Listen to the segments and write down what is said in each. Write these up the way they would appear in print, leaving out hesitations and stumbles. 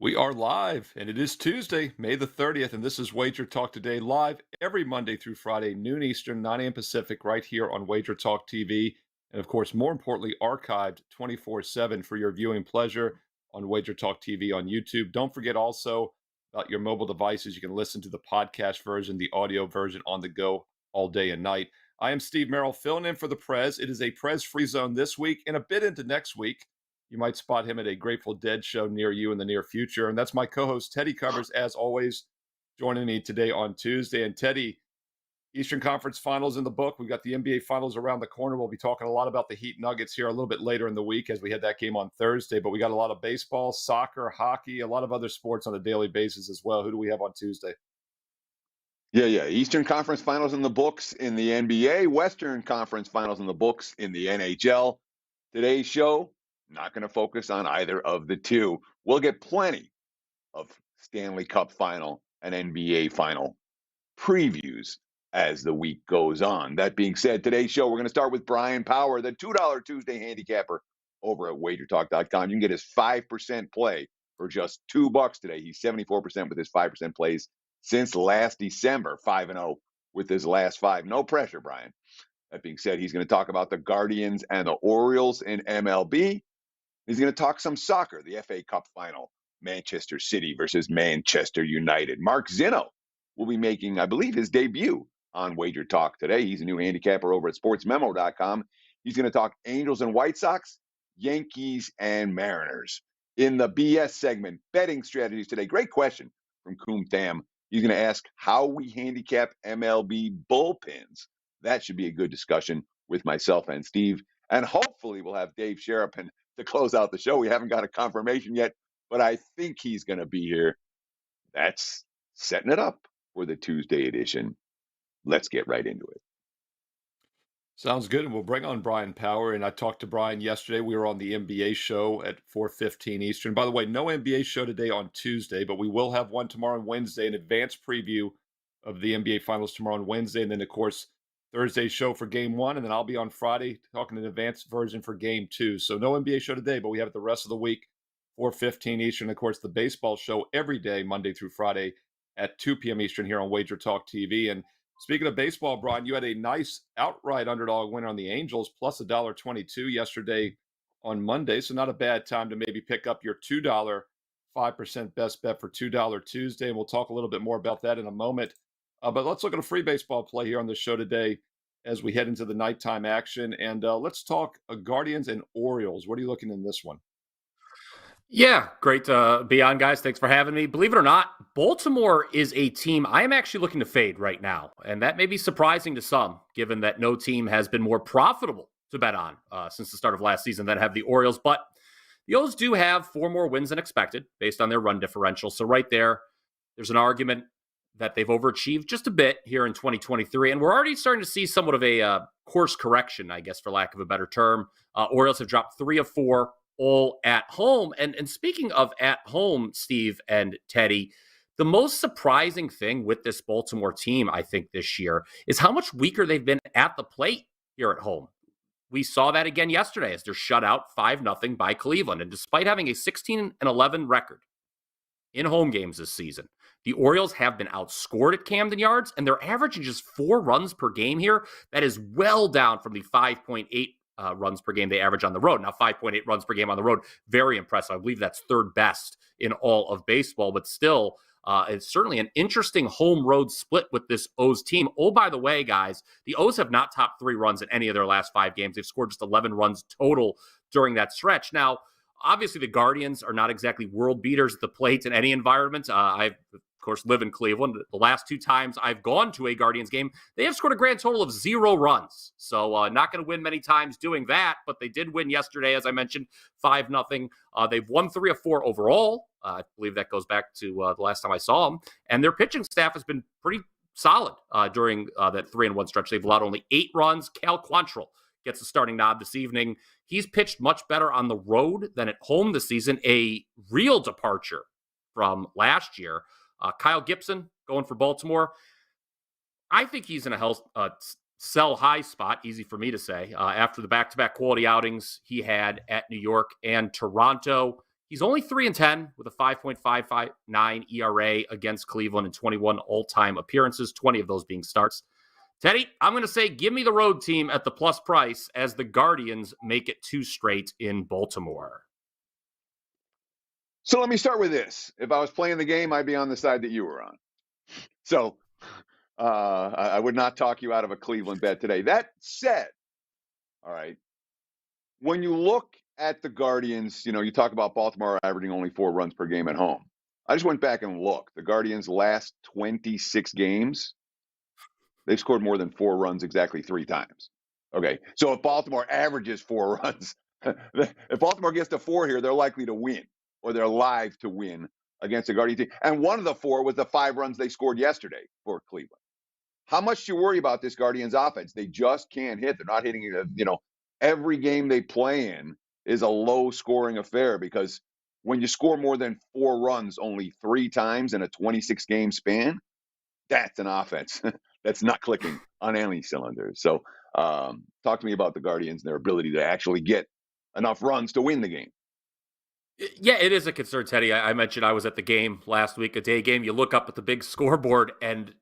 We are live, and it is Tuesday, May the 30th, and this is Wager Talk Today live every Monday through Friday, noon Eastern, 9 a.m. Pacific, right here on Wager Talk TV. And of course, more importantly, archived 24/7 for your viewing pleasure on Wager Talk TV on YouTube. Don't forget also about your mobile devices. You can listen to the podcast version, the audio version on the go all day and night. I am Steve Merrill, filling in for the Prez. It is a Prez free zone this week and a bit into next week. You might spot him at a Grateful Dead show near you in the near future. And that's my co-host, Teddy Covers, as always, joining me today on Tuesday. And Teddy, Eastern Conference Finals in the book. We've got the NBA Finals around the corner. We'll be talking a lot about the Heat Nuggets here a little bit later in the week as we had that game on Thursday. But we got a lot of baseball, soccer, hockey, a lot of other sports on a daily basis as well. Who do we have on Tuesday? Yeah. Eastern Conference Finals in the books in the NBA, Western Conference Finals in the books in the NHL. Today's show, not going to focus on either of the two. We'll get plenty of Stanley Cup final and NBA final previews as the week goes on. That being said, today's show, we're going to start with Bryan Power, the $2 Tuesday handicapper over at WagerTalk.com. You can get his 5% play for just $2 today. He's 74% with his 5% plays since last December, 5-0 with his last five. No pressure, Brian. That being said, he's going to talk about the Guardians and the Orioles in MLB. He's going to talk some soccer, the FA Cup final, Manchester City versus Manchester United. Mark Zino will be making, I believe, his debut on Wager Talk today. He's a new handicapper over at sportsmemo.com. He's going to talk Angels and White Sox, Yankees and Mariners. In the BS segment, betting strategies today. Great question from Koom Tham. He's going to ask how we handicap MLB bullpens. That should be a good discussion with myself and Steve. And hopefully we'll have Dave Sharapan to close out the show. We haven't got a confirmation yet, but I think he's going to be here. That's setting it up for the Tuesday edition. Let's get right into it. Sounds good. And we'll bring on Bryan Power. And I talked to Bryan yesterday. We were on the NBA show at 4:15 Eastern. By the way, no NBA show today on Tuesday, but we will have one tomorrow on Wednesday, an advanced preview of the NBA Finals tomorrow on Wednesday. And then, of course, Thursday's show for game one. And then I'll be on Friday talking an advanced version for game two. So no NBA show today, but we have it the rest of the week, 4:15 Eastern. Of course, the baseball show every day, Monday through Friday at 2 p.m. Eastern here on Wager Talk TV. And speaking of baseball, Brian, you had a nice outright underdog winner on the Angels, plus $1.22 yesterday on Monday. So not a bad time to maybe pick up your $2 5% best bet for $2 Tuesday. And we'll talk a little bit more about that in a moment. But let's look at a free baseball play here on the show today as we head into the nighttime action. And let's talk Guardians and Orioles. What are you looking in this one? Yeah, great to be on, guys. Thanks for having me. Believe it or not, Baltimore is a team I am actually looking to fade right now. And that may be surprising to some, given that no team has been more profitable to bet on since the start of last season than have the Orioles. But the O's do have 4 more wins than expected based on their run differential. So right there's an argument that they've overachieved just a bit here in 2023. And we're already starting to see somewhat of a course correction, I guess, for lack of a better term. Orioles have dropped 3 of 4. All at home. And speaking of at home, Steve and Teddy, the most surprising thing with this Baltimore team, I think, this year is how much weaker they've been at the plate here at home. We saw that again yesterday as they're shut out 5-0 by Cleveland. And despite having a 16-11 record in home games this season, the Orioles have been outscored at Camden Yards, and they're averaging just 4 runs per game here. That is well down from the 5.8 runs per game they average on the road. Now, 5.8 runs per game on the road, very impressive. I believe that's third best in all of baseball, but still, it's certainly an interesting home-road split with this O's team. Oh, by the way, guys, the O's have not topped 3 runs in any of their last 5 games. They've scored just 11 runs total during that stretch. Now, obviously, the Guardians are not exactly world beaters at the plate in any environment. I've of course, live in Cleveland. The last 2 times I've gone to a Guardians game, they have scored a grand total of 0 runs. So not going to win many times doing that, but they did win yesterday, as I mentioned, 5-0. They've won 3 of 4 overall. I believe that goes back to the last time I saw them. And their pitching staff has been pretty solid during that 3-1 stretch. They've allowed only 8 runs. Cal Quantrill gets the starting nod this evening. He's pitched much better on the road than at home this season, a real departure from last year. Kyle Gibson going for Baltimore. I think he's in a sell high spot, easy for me to say. After the back-to-back quality outings he had at New York and Toronto, He's only 3-10 with a 5.559 ERA against Cleveland in 21 all-time appearances, 20 of those being starts. Teddy, I'm going to say give me the road team at the plus price as the Guardians make it 2 straight in Baltimore. So let me start with this. If I was playing the game, I'd be on the side that you were on. So I would not talk you out of a Cleveland bet today. That said, all right, when you look at the Guardians, you talk about Baltimore averaging only 4 runs per game at home. I just went back and looked. The Guardians' last 26 games, they've scored more than 4 runs exactly 3 times. Okay, so if Baltimore averages 4 runs, if Baltimore gets to 4 here, they're likely to win, or they're live to win against the Guardians team. And one of the 4 was the 5 runs they scored yesterday for Cleveland. How much do you worry about this Guardians offense? They just can't hit. They're not hitting it. Every game they play in is a low-scoring affair because when you score more than 4 runs only 3 times in a 26-game span, that's an offense that's not clicking on any cylinders. So talk to me about the Guardians and their ability to actually get enough runs to win the game. Yeah, it is a concern, Teddy. I mentioned I was at the game last week, a day game. You look up at the big scoreboard and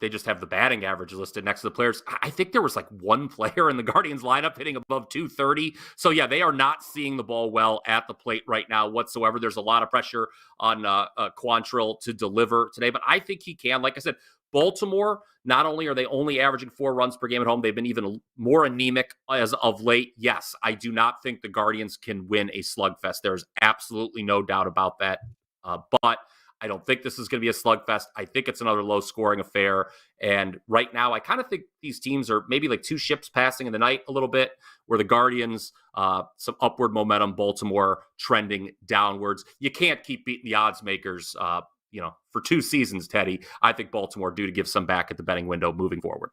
they just have the batting average listed next to the players. I think there was like 1 player in the Guardians lineup hitting above 230. So yeah, they are not seeing the ball well at the plate right now whatsoever. There's a lot of pressure on Quantrill to deliver today, but I think he can. Like I said, Baltimore, not only are they only averaging 4 runs per game at home, they've been even more anemic as of late. Yes, I do not think the Guardians can win a slugfest. There's absolutely no doubt about that. But I don't think this is going to be a slugfest. I think it's another low-scoring affair. And right now, I kind of think these teams are maybe like 2 ships passing in the night a little bit, where the Guardians, some upward momentum, Baltimore trending downwards. You can't keep beating the odds makers, for 2 seasons, Teddy. I think Baltimore due to give some back at the betting window moving forward.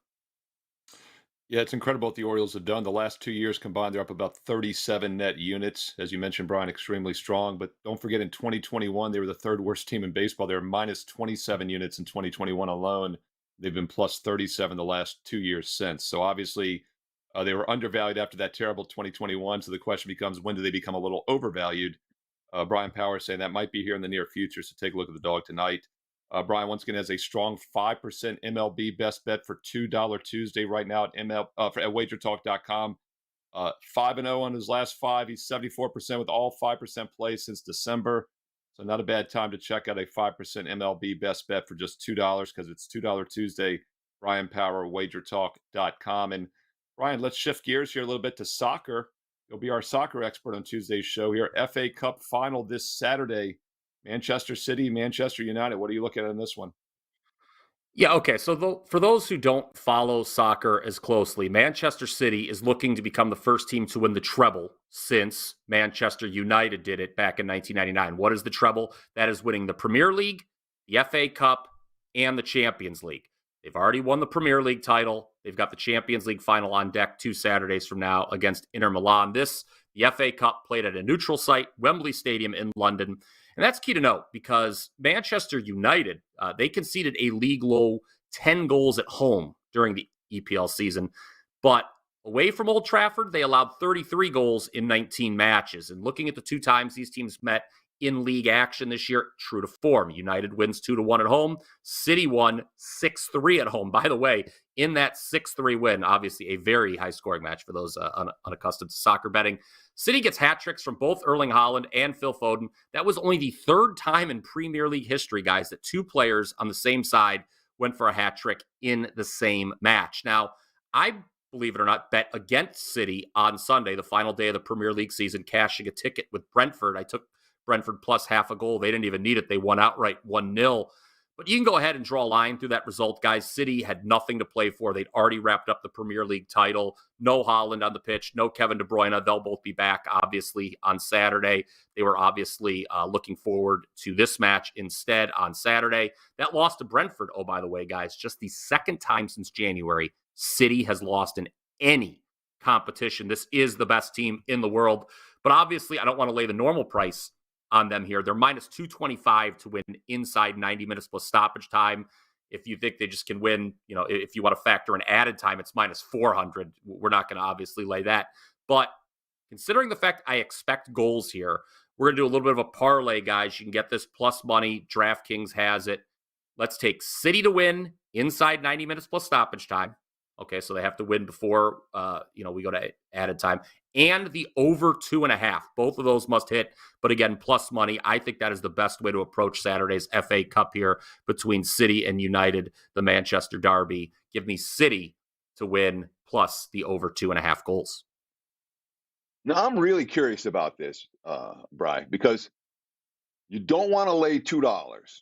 Yeah, it's incredible what the Orioles have done. The last 2 years combined, they're up about 37 net units. As you mentioned, Brian, extremely strong. But don't forget, in 2021, they were the 3rd worst team in baseball. They were minus 27 units in 2021 alone. They've been plus 37 the last 2 years since. So obviously, they were undervalued after that terrible 2021. So the question becomes, when do they become a little overvalued? Bryan Power saying that might be here in the near future. So take a look at the dog tonight. Brian once again has a strong 5% MLB best bet for $2 Tuesday right now at at WagerTalk.com. 5-0 on his last 5. He's 74% with all 5% plays since December. So not a bad time to check out a 5% MLB best bet for just $2 because it's $2 Tuesday. Bryan Power, WagerTalk.com. And Brian, let's shift gears here a little bit to soccer. You'll be our soccer expert on Tuesday's show here. FA Cup final this Saturday. Manchester City, Manchester United. What are you looking at in this one? Yeah, okay. So for those who don't follow soccer as closely, Manchester City is looking to become the first team to win the treble since Manchester United did it back in 1999. What is the treble? That is winning the Premier League, the FA Cup, and the Champions League. They've already won the Premier League title. They've got the Champions League final on deck 2 Saturdays from now against Inter Milan. The FA Cup played at a neutral site, Wembley Stadium in London. And that's key to note because Manchester United, they conceded a league low 10 goals at home during the EPL season. But away from Old Trafford, they allowed 33 goals in 19 matches. And looking at the 2 times these teams met in league action this year, true to form. United wins 2-1 at home. City won 6-3 at home. By the way, in that 6-3 win, obviously a very high-scoring match for those unaccustomed to soccer betting. City gets hat tricks from both Erling Haaland and Phil Foden. That was only the 3rd time in Premier League history, guys, that 2 players on the same side went for a hat trick in the same match. Now, I, believe it or not, bet against City on Sunday, the final day of the Premier League season, cashing a ticket with Brentford. I took Brentford plus half a goal. They didn't even need it. They won outright 1-0. But you can go ahead and draw a line through that result, guys. City had nothing to play for. They'd already wrapped up the Premier League title. No Haaland on the pitch. No Kevin De Bruyne. They'll both be back, obviously, on Saturday. They were obviously looking forward to this match instead on Saturday. That loss to Brentford, oh, by the way, guys, just the 2nd time since January City has lost in any competition. This is the best team in the world. But obviously, I don't want to lay the normal price on them here. They're minus 225 to win inside 90 minutes plus stoppage time. If you think they just can win, if you want to factor in added time, it's minus 400. We're not going to obviously lay that. But considering the fact I expect goals here, We're going to do a little bit of a parlay, guys. You can get this plus money. DraftKings has it. Let's take City to win inside 90 minutes plus stoppage time. Okay, so they have to win before we go to added time. And the over 2.5. Both of those must hit. But again, plus money. I think that is the best way to approach Saturday's FA Cup here between City and United, the Manchester Derby. Give me City to win plus the over 2.5 goals. Now, I'm really curious about this, Bri, because you don't want to lay $2,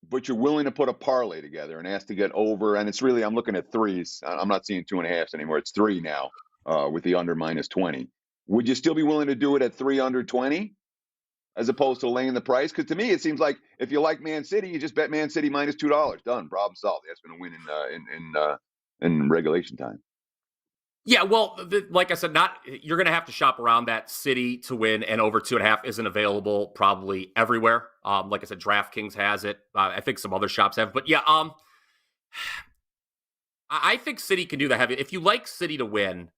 but you're willing to put a parlay together and ask to get over. And it's really, I'm looking at threes. I'm not seeing 2.5s anymore. It's 3 now with the under -20. Would you still be willing to do it at 3 under 20 as opposed to laying the price? Because to me, it seems like if you like Man City, you just bet Man City -$2. Done. Problem solved. That's going to win in regulation time. Yeah, well, like I said, you're going to have to shop around that. City to win and over 2.5 isn't available probably everywhere. Like I said, DraftKings has it. I think some other shops have. But yeah, I think City can do the heavy. If you like City to win,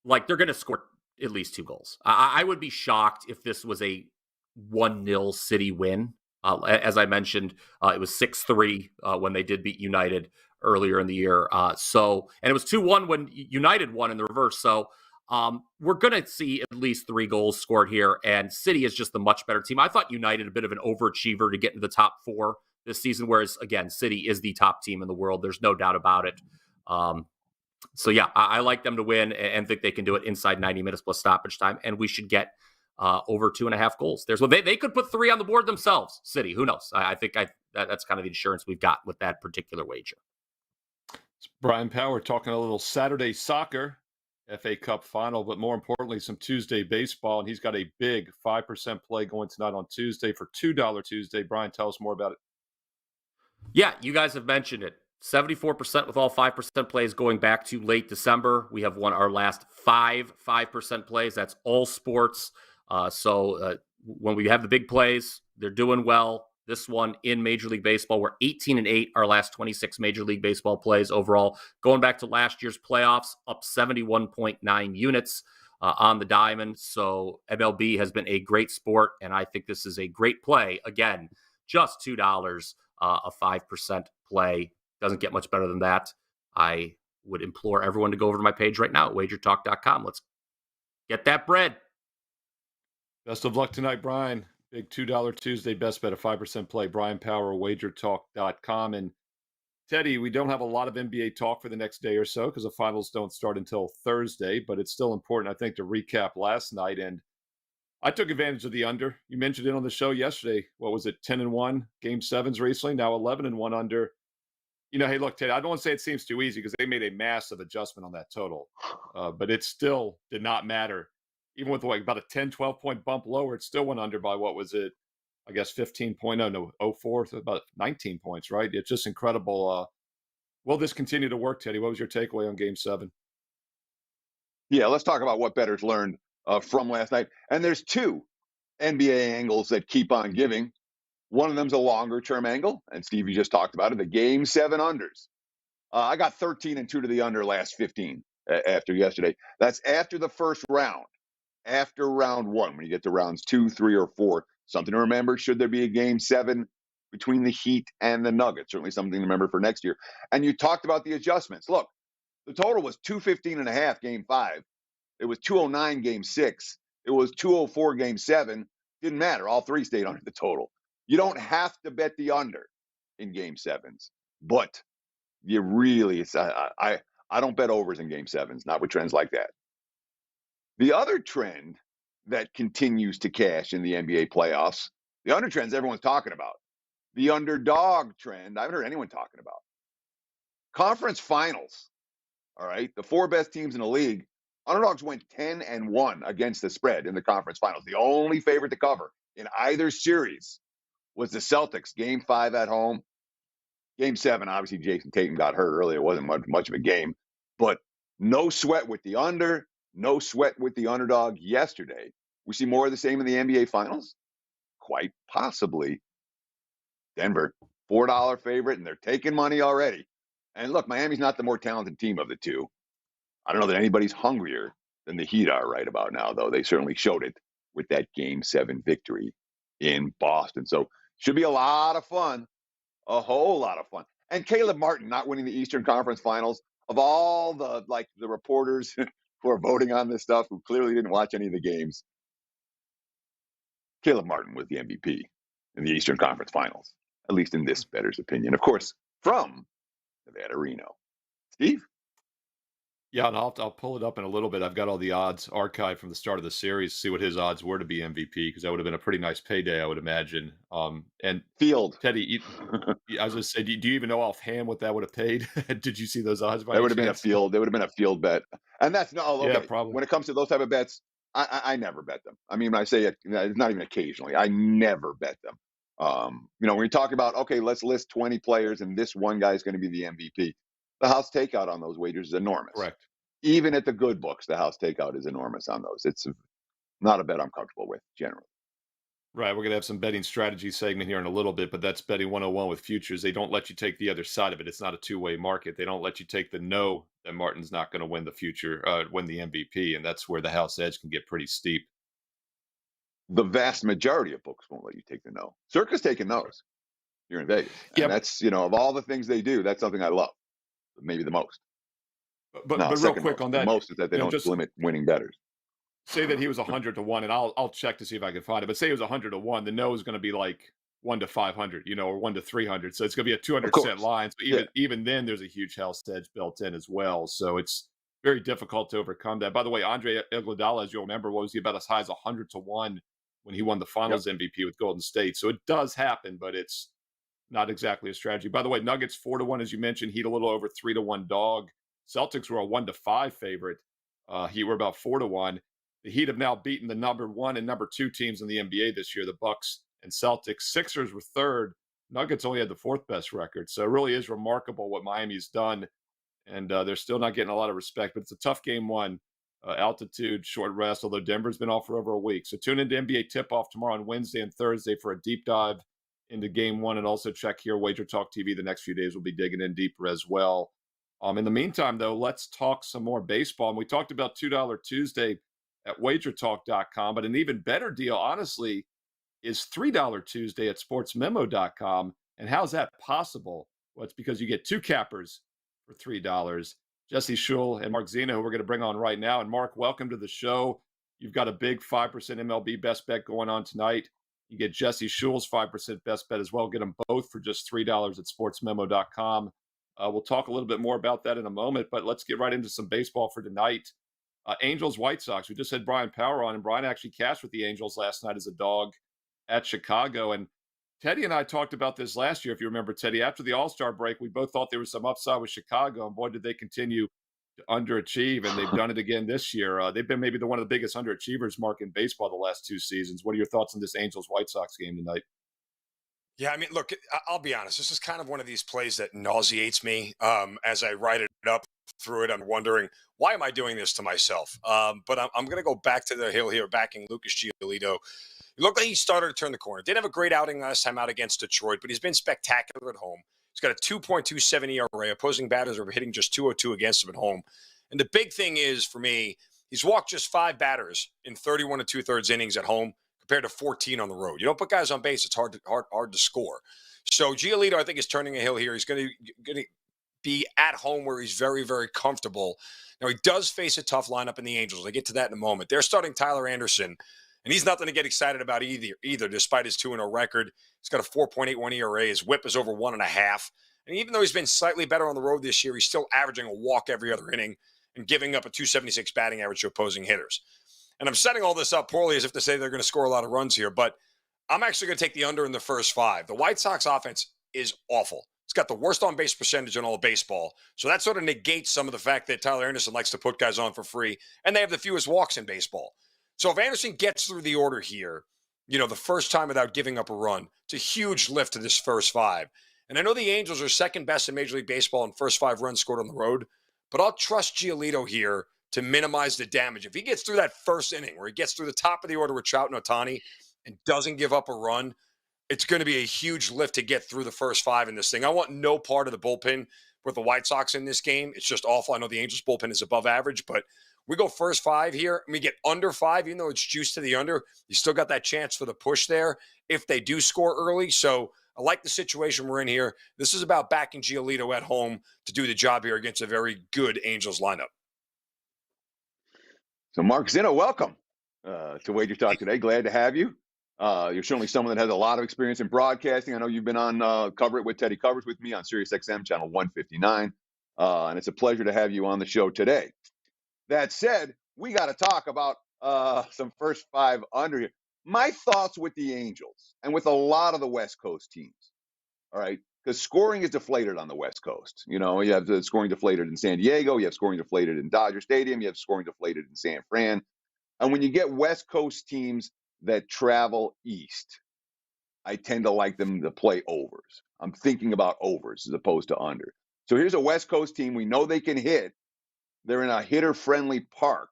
like they're going to score at least 2 goals. I would be shocked if this was a 1-0 City win. As I mentioned, it was 6-3 when they did beat United earlier in the year. And it was 2-1 when United won in the reverse. So we're going to see at least 3 goals scored here. And City is just the much better team. I thought United a bit of an overachiever to get into the top 4 this season, whereas, again, City is the top team in the world. There's no doubt about it. So, yeah, I like them to win and think they can do it inside 90 minutes plus stoppage time. And we should get over 2.5 goals. They could put 3 on the board themselves, City. Who knows? I think that's kind of the insurance we've got with that particular wager. It's Bryan Power talking a little Saturday soccer, FA Cup final, but more importantly, some Tuesday baseball. And he's got a big 5% play going tonight on Tuesday for $2 Tuesday. Bryan, tell us more about it. Yeah, you guys have mentioned it. 74% with all 5% plays going back to late December. We have won our last 5% plays. That's all sports. So when we have the big plays, they're doing well. This one in Major League Baseball, we're 18-8, our last 26 Major League Baseball plays overall. Going back to last year's playoffs, up 71.9 units on the diamond. So MLB has been a great sport, and I think this is a great play. Again, just $2, a 5% play. Doesn't get much better than that. I would implore everyone to go over to my page right now at WagerTalk.com. Let's get that bread. Best of luck tonight, Bryan. Big $2 Tuesday best bet, a 5% play. Bryan Power, WagerTalk.com. And Teddy, we don't have a lot of NBA talk for the next day or so because the finals don't start until Thursday, but it's still important, I think, to recap last night. And I took advantage of the under. You mentioned it on the show yesterday. What was it, 10-1, Game 7s recently, now 11-1 under. Hey, look, Teddy, I don't want to say it seems too easy because they made a massive adjustment on that total, but it still did not matter. Even with about a 10, 12-point bump lower, it still went under by, what was it, I guess 04, about 19 points, right? It's just incredible. Will this continue to work, Teddy? What was your takeaway on Game 7? Yeah, let's talk about what bettors learned from last night. And there's 2 NBA angles that keep on giving. One of them's a longer-term angle, and Steve, you just talked about it, the Game 7 unders. I got 13 and 2 to the under last 15 after yesterday. That's after the first round. After round 1, when you get to rounds 2, 3, or 4. Something to remember, should there be a Game 7 between the Heat and the Nuggets. Certainly something to remember for next year. And you talked about the adjustments. Look, the total was 215.5 Game 5. It was 209 Game 6. It was 204 Game 7. Didn't matter. All 3 stayed under the total. You don't have to bet the under in Game 7s, but you really, I don't bet overs in Game 7s, not with trends like that. The other trend that continues to cash in the NBA playoffs, the under trends everyone's talking about, the underdog trend, I haven't heard anyone talking about. Conference finals, all right, the 4 best teams in the league, underdogs went 10-1 against the spread in the conference finals. The only favorite to cover in either series was the Celtics, Game 5 at home. Game 7, obviously, Jason Tatum got hurt early. It wasn't much of a game, but no sweat with the under. No sweat with the underdog yesterday. We see more of the same in the NBA Finals? Quite possibly. Denver, $4 favorite, and they're taking money already. And look, Miami's not the more talented team of the 2. I don't know that anybody's hungrier than the Heat are right about now, though. They certainly showed it with that Game 7 victory in Boston. So should be a lot of fun, a whole lot of fun. And Caleb Martin not winning the Eastern Conference Finals, of all the reporters who are voting on this stuff, who clearly didn't watch any of the games, Caleb Martin was the MVP in the Eastern Conference Finals, at least in this bettor's opinion. Of course, from Nevada, Reno. Steve? Yeah, and I'll pull it up in a little bit. I've got all the odds archived from the start of the series, see what his odds were to be MVP, because that would have been a pretty nice payday, I would imagine. And Field. Teddy, I was going to say, do you even know offhand what that would have paid? Did you see those odds by That any would have been a chance? field. That would have been a field bet. And that's no okay. Yeah, probably. When it comes to those type of bets, I never bet them. I mean, when I say it, it's not even occasionally. I never bet them. When you talk about, okay, let's list 20 players and this one guy is going to be the MVP, the house takeout on those wagers is enormous. Correct. Even at the good books, the house takeout is enormous on those. It's not a bet I'm comfortable with generally. Right. We're going to have some betting strategy segment here in a little bit, but that's betting 101 with futures. They don't let you take the other side of it. It's not a two-way market. They don't let you take the no that Martin's not going to win the win the MVP. And that's where the house edge can get pretty steep. The vast majority of books won't let you take the no. Circa's taking those. You're in Vegas. And that's, of all the things they do, that's something I love. Maybe the most. But real quick on that, the most is that they don't just limit winning bettors. Say that he was 100 to 1, and I'll check to see if I can find it. But say he was 100 to 1, the no is going to be like 1 to 500, or 1 to 300. So it's going to be a 200-cent line. So even then, there's a huge house edge built in as well. So it's very difficult to overcome that. By the way, Andre Iguodala, as you'll remember, was he about as high as 100 to 1 when he won the Finals MVP with Golden State. So it does happen, but it's not exactly a strategy. By the way, Nuggets 4 to 1, as you mentioned. Heat a little over 3 to 1 dog. Celtics were a 1 to 5 favorite. Heat were about 4 to 1. The Heat have now beaten the number 1 and number 2 teams in the NBA this year, the Bucks and Celtics. Sixers were third. Nuggets only had the 4th best record. So it really is remarkable what Miami's done. And they're still not getting a lot of respect. But it's a tough game 1. Altitude, short rest, although Denver's been off for over a week. So tune into NBA Tip-Off tomorrow on Wednesday and Thursday for a deep dive into game 1. And also check here, WagerTalk TV. The next few days we'll be digging in deeper as well. In the meantime, though, let's talk some more baseball. And we talked about $2 Tuesday at WagerTalk.com, but an even better deal, honestly, is $3 Tuesday at SportsMemo.com. And how's that possible? Well, it's because you get 2 cappers for $3. Jesse Schul and Mark Zino, who we're going to bring on right now. And Mark, welcome to the show. You've got a big 5% MLB best bet going on tonight. You get Jesse Schul's 5% best bet as well. Get them both for just $3 at SportsMemo.com. We'll talk a little bit more about that in a moment, but let's get right into some baseball for tonight. Angels, White Sox. We just had Bryan Power on, and Bryan actually cashed with the Angels last night as a dog at Chicago. And Teddy and I talked about this last year, if you remember, Teddy. After the All-Star break, we both thought there was some upside with Chicago, and boy, did they continue to underachieve, and they've done it again this year. They've been maybe one of the biggest underachievers, Mark, in baseball the last 2 seasons. What are your thoughts on this Angels-White Sox game tonight? Yeah, I mean, look, I'll be honest. This is kind of one of these plays that nauseates me. As I write it up through it, I'm wondering, why am I doing this to myself? But I'm going to go back to the hill here, backing Lucas Giolito. It looked like he started to turn the corner. Didn't have a great outing last time out against Detroit, but he's been spectacular at home. He's got a 2.27 ERA. Opposing batters are hitting just 202 against him at home. And the big thing is, for me, he's walked just 5 batters in 31 and 2/3 innings at home, compared to 14 on the road. You don't put guys on base, it's hard to score. So Giolito, I think, is turning a hill here. He's going to be at home where he's very, very comfortable. Now, he does face a tough lineup in the Angels. I'll get to that in a moment. They're starting Tyler Anderson, and he's nothing to get excited about either, despite his 2-0 record. He's got a 4.81 ERA. His whip is over 1.5. And even though he's been slightly better on the road this year, he's still averaging a walk every other inning and giving up a 276 batting average to opposing hitters. And I'm setting all this up poorly as if to say they're going to score a lot of runs here, but I'm actually going to take the under in the first 5. The White Sox offense is awful. It's got the worst on-base percentage in all of baseball. So that sort of negates some of the fact that Tyler Anderson likes to put guys on for free, and they have the fewest walks in baseball. So if Anderson gets through the order here, the first time without giving up a run, it's a huge lift to this first 5. And I know the Angels are second best in Major League Baseball in first 5 runs scored on the road, but I'll trust Giolito here to minimize the damage. If he gets through that first inning where he gets through the top of the order with Trout and Ohtani and doesn't give up a run, it's going to be a huge lift to get through the first 5 in this thing. I want no part of the bullpen with the White Sox in this game. It's just awful. I know the Angels bullpen is above average, but We go first 5 here and we get under 5, even though it's juiced to the under, you still got that chance for the push there if they do score early. So I like the situation we're in here. This is about backing Giolito at home to do the job here against a very good Angels lineup. So, Mark Zino, welcome to WagerTalk Today. Glad to have you. You're certainly someone that has a lot of experience in broadcasting. I know you've been on Cover It with Teddy Covers with me on SiriusXM channel 159. And it's a pleasure to have you on the show today. That said, we got to talk about some first 5 under here. My thoughts with the Angels and with a lot of the West Coast teams. All right. Because scoring is deflated on the West Coast. You know, you have the scoring deflated in San Diego. You have scoring deflated in Dodger Stadium. You have scoring deflated in San Fran. And when you get West Coast teams that travel east, I tend to like them to play overs. I'm thinking about overs as opposed to under. So here's a West Coast team. We know they can hit. They're in a hitter-friendly park.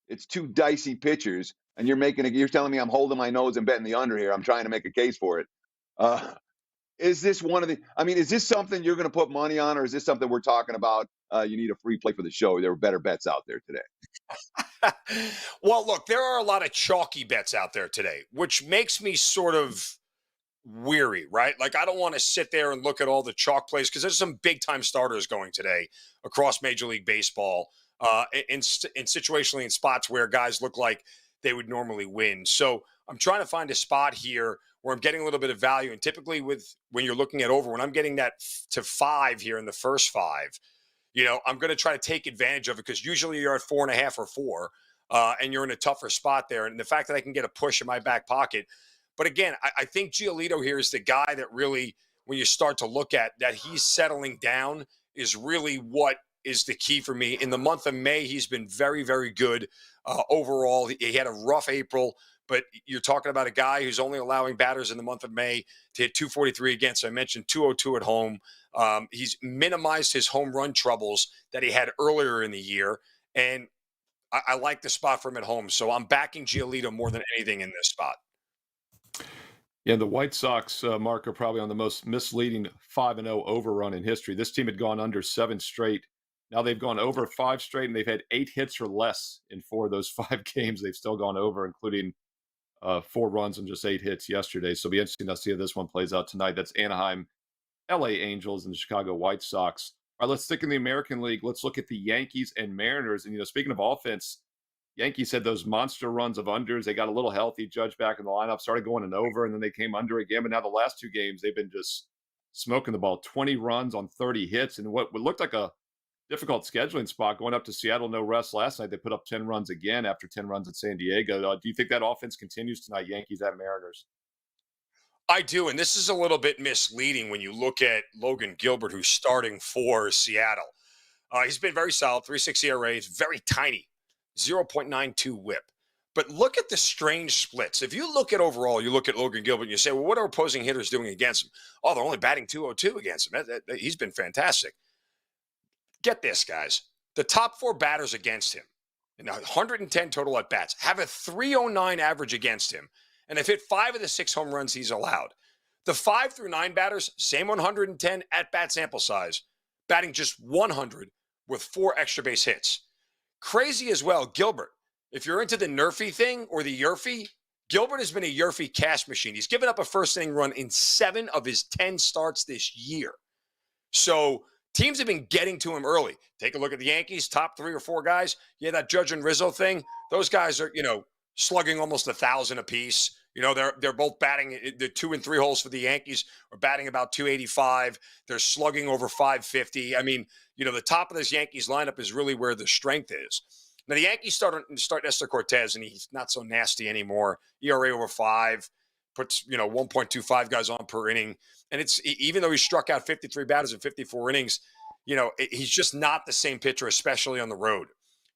It's 2 dicey pitchers, and you're telling me I'm holding my nose and betting the under here. I'm trying to make a case for it. Is this is this something you're going to put money on, or is this something we're talking about? You need a free play for the show. There are better bets out there today. Well, look, there are a lot of chalky bets out there today, which makes me sort of weary, right? Like, I don't want to sit there and look at all the chalk plays because there's some big time starters going today across Major League Baseball, in situationally in spots where guys look like they would normally win. So I'm trying to find a spot here where I'm getting a little bit of value. And typically when you're looking at over, when I'm getting that to 5 here in the first 5, I'm going to try to take advantage of it because usually you're at 4.5 or 4, and you're in a tougher spot there. And the fact that I can get a push in my back pocket. But again, I think Giolito here is the guy that really, when you start to look at that, he's settling down is really what is the key for me. In the month of May, he's been very, very good overall. He had a rough April, but you're talking about a guy who's only allowing batters in the month of May to hit 243 against. I mentioned 202 at home. He's minimized his home run troubles that he had earlier in the year. And I like the spot for him at home. So I'm backing Giolito more than anything in this spot. Yeah, the White Sox, Mark, are probably on the most misleading 5-0 overrun in history. This team had gone under 7 straight. Now they've gone over 5 straight, and they've had 8 hits or less in 4 of those 5 games. They've still gone over, including 4 runs and just 8 hits yesterday. So it'll be interesting to see how this one plays out tonight. That's Anaheim, LA Angels, and the Chicago White Sox. All right, let's stick in the American League. Let's look at the Yankees and Mariners. And, speaking of offense, Yankees had those monster runs of unders. They got a little healthy. Judge back in the lineup, started going an over, and then they came under again. But now the last 2 games, they've been just smoking the ball. 20 runs on 30 hits. And what looked like a difficult scheduling spot going up to Seattle, no rest last night. They put up 10 runs again after 10 runs at San Diego. Do you think that offense continues tonight, Yankees at Mariners? I do, and this is a little bit misleading when you look at Logan Gilbert, who's starting for Seattle. He's been very solid, 3.6 ERA, is very tiny, 0.92 whip. But look at the strange splits. If you look at overall, you look at Logan Gilbert and you say, well, what are opposing hitters doing against him? Oh, they're only batting 202 against him. He's been fantastic. Get this, guys. The top 4 batters against him, and 110 total at bats, have a 309 average against him, and have hit 5 of the 6 home runs he's allowed. The 5 through 9 batters, same 110 at bat sample size, batting just 100 with 4 extra base hits. Crazy as well, Gilbert. If you're into the Nerfy thing or the Yerfy, Gilbert has been a Yerfy cash machine. He's given up a first inning run in 7 of his 10 starts this year. So teams have been getting to him early. Take a look at the Yankees, top 3 or 4 guys. Yeah, that Judge and Rizzo thing. Those guys are, slugging almost 1,000 apiece. They're both batting. The 2 and 3 holes for the Yankees are batting about 285. They're slugging over 550. I mean, the top of this Yankees lineup is really where the strength is. Now, the Yankees start Nestor Cortez, and he's not so nasty anymore. ERA over 5, puts, 1.25 guys on per inning. And it's, even though he struck out 53 batters in 54 innings, he's just not the same pitcher, especially on the road.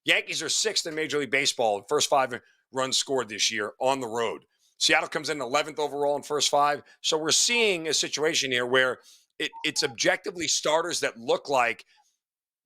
Yankees are 6th in Major League Baseball, first 5 runs scored this year on the road. Seattle comes in 11th overall in first 5. So we're seeing a situation here where it's objectively starters that look like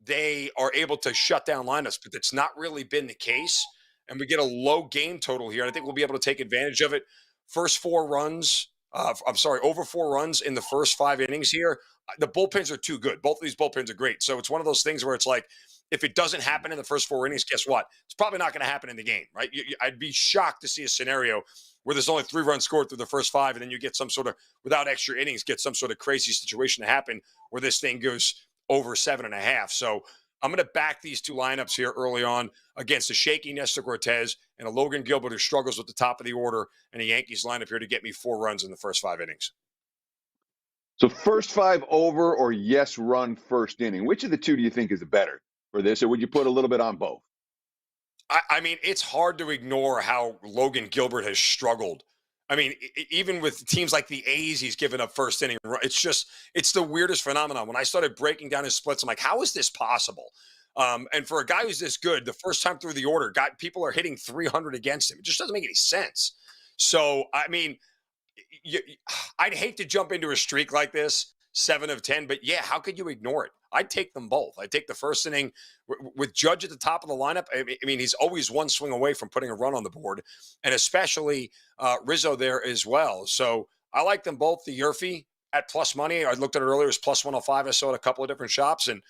they are able to shut down lineups, but that's not really been the case. And we get a low game total here. And I think we'll be able to take advantage of it. First 4 runs I'm sorry, over 4 runs in the first 5 innings here. The bullpens are too good. Both of these bullpens are great. So it's one of those things where it's like, if it doesn't happen in the first 4 innings, guess what? It's probably not going to happen in the game, right? I'd be shocked to see a scenario where there's only 3 runs scored through the first 5, and then you get some sort of, without extra innings, get some sort of crazy situation to happen where this thing goes over 7.5. So I'm going to back these two lineups here early on against a shaky Nestor Cortez and a Logan Gilbert who struggles with the top of the order, and a Yankees lineup here to get me 4 runs in the first 5 innings. So first 5 over or yes run first inning. Which of the two do you think is better for this, or would you put a little bit on both? I mean, it's hard to ignore how Logan Gilbert has struggled. I mean, even with teams like the A's, he's given up first inning. It's the weirdest phenomenon. When I started breaking down his splits, I'm like, how is this possible? And for a guy who's this good, the first time through the order, people are hitting 300 against him. It just doesn't make any sense. So, I mean, I'd hate to jump into a streak like this, 7 of 10, but yeah, how could you ignore it? I'd take them both. I'd take the first inning with Judge at the top of the lineup. I mean, he's always one swing away from putting a run on the board, and especially Rizzo there as well. So I like them both. The Yerfy at plus money, I looked at it earlier, is plus 105. I saw it at a couple of different shops, and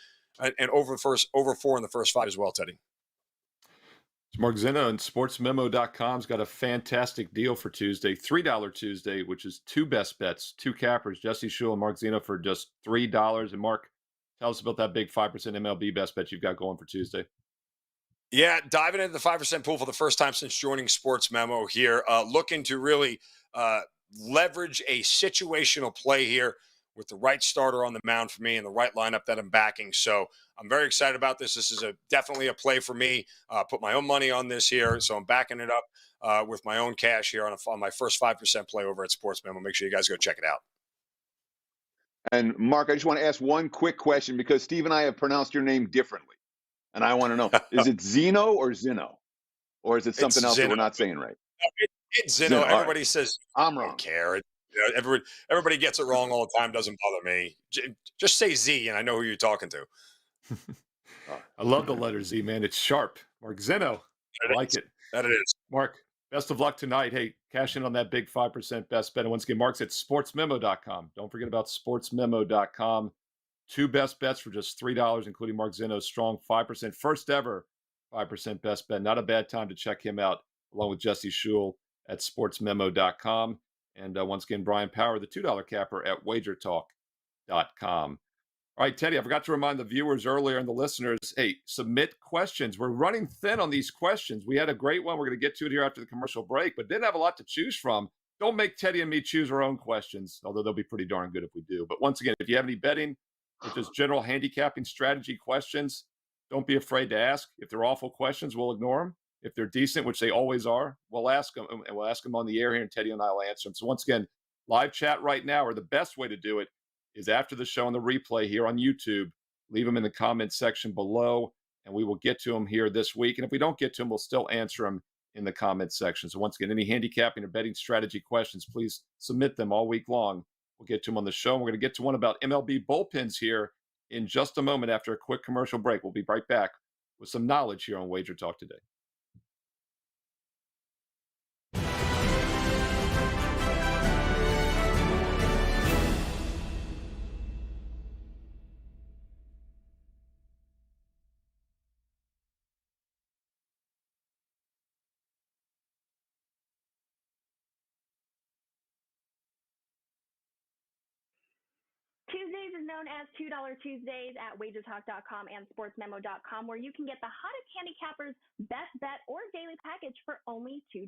over 4 in the first 5 as well, Teddy. Mark Zino and sportsmemo.com's got a fantastic deal for Tuesday, $3 Tuesday, which is 2 best bets, 2 cappers, Jesse Shule and Mark Zino for just $3. And Mark, tell us about that big 5% MLB best bet you've got going for Tuesday. Yeah, diving into the 5% pool for the first time since joining Sports Memo here. Looking to really leverage a situational play here with the right starter on the mound for me and the right lineup that I'm backing. So I'm very excited about this. This is definitely a play for me. Put my own money on this here. So I'm backing it up with my own cash here on my first 5% play over at Sports Memo. Make sure you guys go check it out. And Mark, I just want to ask one quick question because Steve and I have pronounced your name differently. And I want to know, is it Zino or Zino? Or is it something else that we're not saying right? It's Zino. Everybody right. Says, I'm wrong. I don't care. Everybody gets it wrong all the time. Doesn't bother me. Just say Z, and I know who you're talking to. I love the letter Z, man. It's sharp. Mark Zino. I like it. That it is. Mark, best of luck tonight. Hey, cash in on that big 5% best bet. And once again, Mark's at sportsmemo.com. Don't forget about sportsmemo.com. 2 best bets for just $3, including Mark Zino's strong 5%, first ever 5% best bet. Not a bad time to check him out, along with Jesse Shule at sportsmemo.com. And once again, Bryan Power, the $2 capper at WagerTalk.com. All right, Teddy, I forgot to remind the viewers earlier and the listeners, hey, submit questions. We're running thin on these questions. We had a great one. We're going to get to it here after the commercial break, but didn't have a lot to choose from. Don't make Teddy and me choose our own questions, although they'll be pretty darn good if we do. But once again, if you have any betting or just general handicapping strategy questions, don't be afraid to ask. If they're awful questions, we'll ignore them. If they're decent, which they always are, we'll ask them, and we'll ask them on the air here, and Teddy and I will answer them. So once again, live chat right now, or the best way to do it is after the show on the replay here on YouTube. Leave them in the comments section below, and we will get to them here this week. And if we don't get to them, we'll still answer them in the comments section. So once again, any handicapping or betting strategy questions, please submit them all week long. We'll get to them on the show. And we're going to get to one about MLB bullpens here in just a moment after a quick commercial break. We'll be right back with some knowledge here on Wager Talk Today. Tuesdays is known as $2 Tuesdays at WagerTalk.com and SportsMemo.com, where you can get the hottest handicappers, best bet, or daily package for only $2.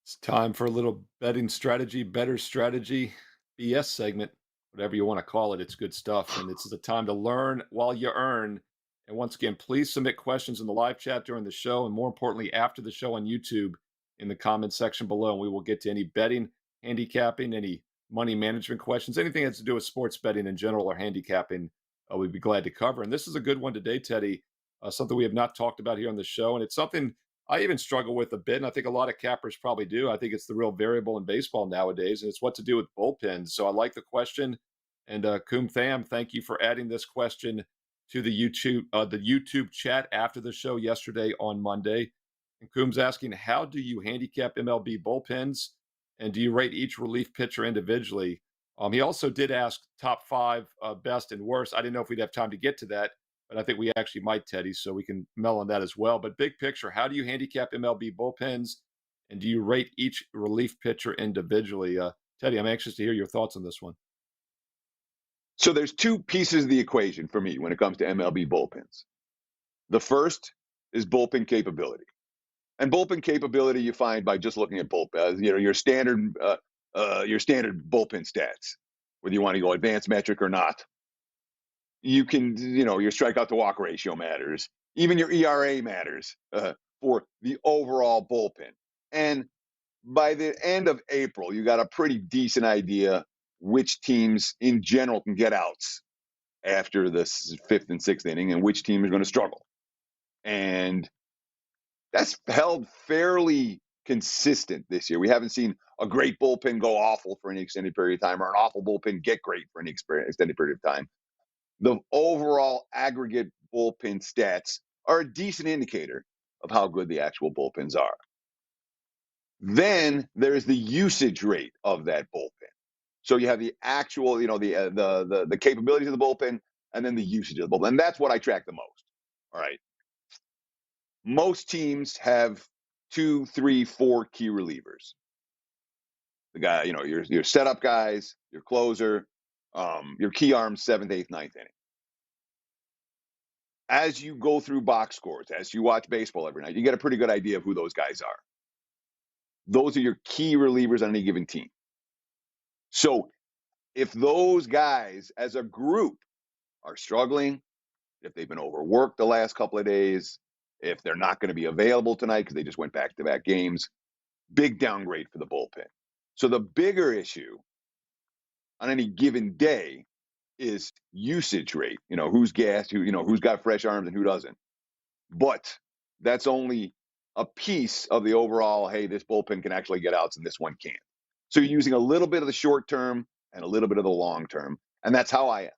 It's time for a little betting strategy, better strategy, BS segment, whatever you want to call it. It's good stuff. And it's the time to learn while you earn. And once again, please submit questions in the live chat during the show, and more importantly, after the show on YouTube in the comment section below. And we will get to any betting, handicapping, any money management questions, anything that has to do with sports betting in general or handicapping, we'd be glad to cover. And this is a good one today, Teddy, something we have not talked about here on the show. And it's something I even struggle with a bit, and I think a lot of cappers probably do. I think it's the real variable in baseball nowadays, and it's what to do with bullpens. So I like the question. And Koom Tham, thank you for adding this question to the YouTube chat after the show yesterday on Monday. And Koom's asking, how do you handicap MLB bullpens, and do you rate each relief pitcher individually? He also did ask top five best and worst. I didn't know if we'd have time to get to that, but I think we actually might, Teddy, so we can meld on that as well. But big picture, how do you handicap MLB bullpens, and do you rate each relief pitcher individually? Teddy, I'm anxious to hear your thoughts on this one. So there's two pieces of the equation for me when it comes to MLB bullpens. The first is bullpen capability. And bullpen capability you find by just looking at your standard bullpen stats, whether you want to go advanced metric or not. You can, your strikeout to walk ratio matters. Even your ERA matters for the overall bullpen. And by the end of April, you got a pretty decent idea which teams in general can get outs after the fifth and sixth inning and which team is going to struggle. And that's held fairly consistent this year. We haven't seen a great bullpen go awful for any extended period of time or an awful bullpen get great for any extended period of time. The overall aggregate bullpen stats are a decent indicator of how good the actual bullpens are. Then there's the usage rate of that bullpen. So you have the actual, the capabilities of the bullpen, and then the usage of the bullpen. And that's what I track the most. All right. Most teams have 2, 3, 4 key relievers. The guy, your setup guys, your closer, your key arms, 7th, 8th, 9th inning. As you go through box scores, as you watch baseball every night, you get a pretty good idea of who those guys are. Those are your key relievers on any given team. So if those guys as a group are struggling, if they've been overworked the last couple of days, if they're not going to be available tonight because they just went back-to-back games, big downgrade for the bullpen. So the bigger issue on any given day is usage rate. Who's gassed, who's got fresh arms and who doesn't. But that's only a piece of the overall, hey, this bullpen can actually get outs and this one can't. So you're using a little bit of the short term and a little bit of the long term. And that's how I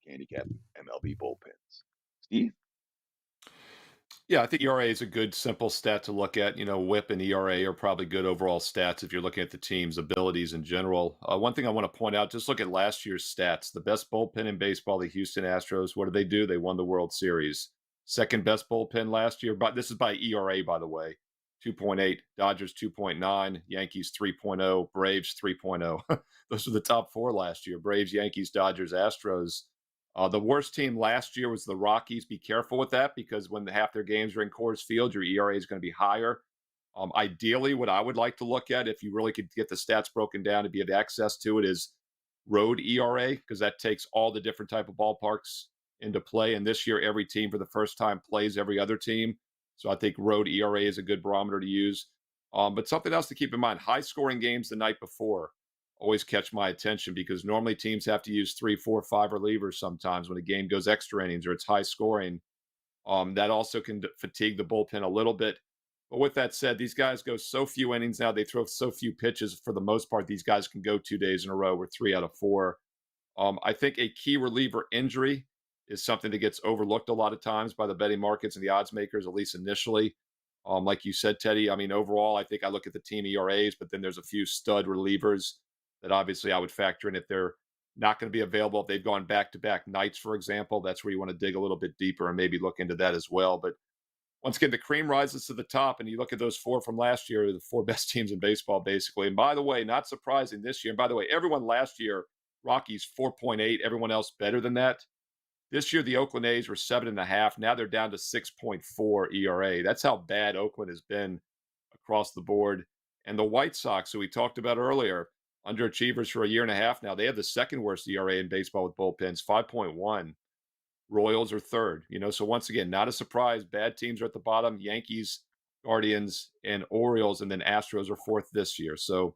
handicap MLB bullpens. Steve? Yeah, I think ERA is a good, simple stat to look at. WHIP and ERA are probably good overall stats if you're looking at the team's abilities in general. One thing I want to point out, just look at last year's stats. The best bullpen in baseball, the Houston Astros, what did they do? They won the World Series. Second best bullpen last year, but this is by ERA, by the way, 2.8, Dodgers 2.9, Yankees 3.0, Braves 3.0. Those were the top four last year: Braves, Yankees, Dodgers, Astros. The worst team last year was the Rockies. Be careful with that because when half their games are in Coors Field, your ERA is going to be higher. Ideally, what I would like to look at, if you really could get the stats broken down and be have access to it, is road ERA, because that takes all the different type of ballparks into play. And this year, every team for the first time plays every other team. So I think road ERA is a good barometer to use. But something else to keep in mind, high-scoring games the night before always catch my attention because normally teams have to use 3, 4, 5 relievers sometimes when a game goes extra innings or it's high scoring. That also can fatigue the bullpen a little bit. But with that said, these guys go so few innings now. They throw so few pitches. For the most part, these guys can go 2 days in a row or 3 out of 4. I think a key reliever injury is something that gets overlooked a lot of times by the betting markets and the odds makers, at least initially. Like you said, Teddy, I mean, overall, I think I look at the team ERAs, but then there's a few stud relievers that obviously I would factor in if they're not going to be available. If they've gone back-to-back nights, for example, that's where you want to dig a little bit deeper and maybe look into that as well. But once again, the cream rises to the top, and you look at those 4 from last year, the 4 best teams in baseball, basically. And by the way, not surprising this year. And by the way, everyone last year, Rockies 4.8, everyone else better than that. This year, the Oakland A's were 7.5. Now they're down to 6.4 ERA. That's how bad Oakland has been across the board. And the White Sox, who we talked about earlier, underachievers for a year and a half now. They have the second worst ERA in baseball with bullpens, 5.1. Royals are third. So once again, not a surprise. Bad teams are at the bottom. Yankees, Guardians, and Orioles, and then Astros are fourth this year. So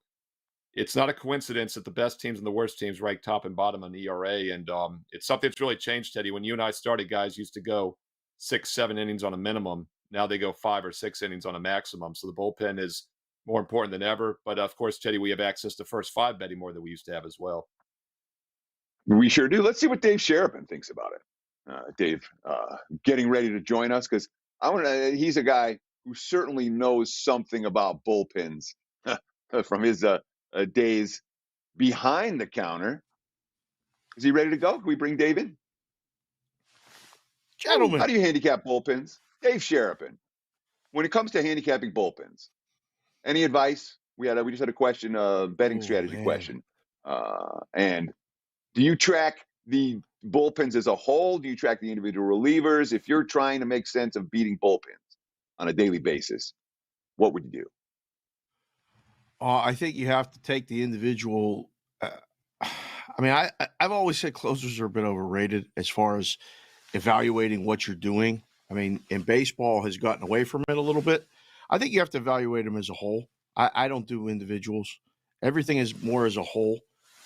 it's not a coincidence that the best teams and the worst teams rank top and bottom on ERA. And it's something that's really changed, Teddy. When you and I started, guys used to go 6, 7 innings on a minimum. Now they go 5 or 6 innings on a maximum. So the bullpen is more important than ever. But of course, Teddy, we have access to first 5 betting more than we used to have as well. We sure do. Let's see what Dave Sharapan thinks about it. Dave, getting ready to join us because he's a guy who certainly knows something about bullpens from his days behind the counter. Is he ready to go? Can we bring Dave in? Gentlemen, how do you handicap bullpens? Dave Sharapan. When it comes to handicapping bullpens, any advice? We just had a question, betting strategy question. And do you track the bullpens as a whole? Do you track the individual relievers? If you're trying to make sense of beating bullpens on a daily basis, what would you do? I think you have to take the individual. I mean, I've always said closers are a bit overrated as far as evaluating what you're doing. I mean, and baseball has gotten away from it a little bit. I think you have to evaluate them as a whole. I don't do individuals. Everything is more as a whole.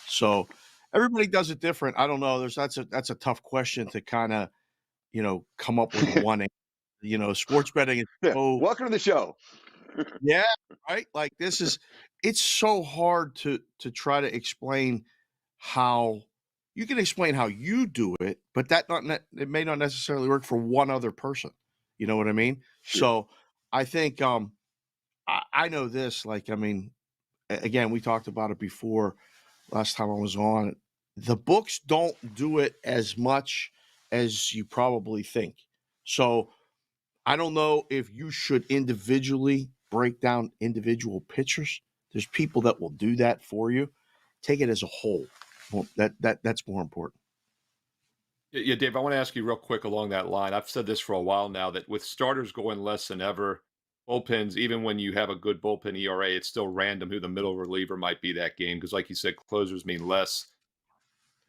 So everybody does it different. I don't know. That's a tough question to kind of, come up with one. Sports betting is so. Welcome to the show. Yeah, right. Like it's so hard to try to explain how you can explain how you do it, but it may not necessarily work for one other person. You know what I mean? Sure. So I think I know this. Like, I mean, again, we talked about it before last time I was on. The books don't do it as much as you probably think. So I don't know if you should individually break down individual pitchers. There's people that will do that for you. Take it as a whole. Well, that's more important. Yeah, Dave, I want to ask you real quick along that line. I've said this for a while now that with starters going less than ever, bullpens, even when you have a good bullpen ERA, it's still random who the middle reliever might be that game because, like you said, closers mean less.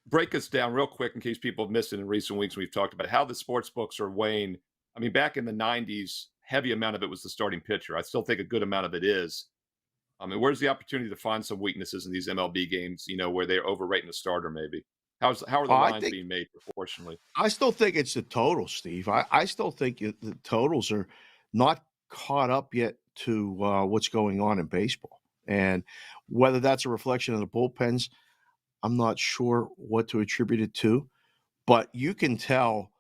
Break us down real quick in case people have missed it in recent weeks. We've talked about how the sports books are weighing. I mean, back in the 90s, heavy amount of it was the starting pitcher. I still think a good amount of it is. I mean, where's the opportunity to find some weaknesses in these MLB games, where they're overrating the starter maybe? How are the lines being made proportionally? I still think it's the total, Steve. I still think the totals are not caught up yet to what's going on in baseball. And whether that's a reflection of the bullpens, I'm not sure what to attribute it to. But you can tell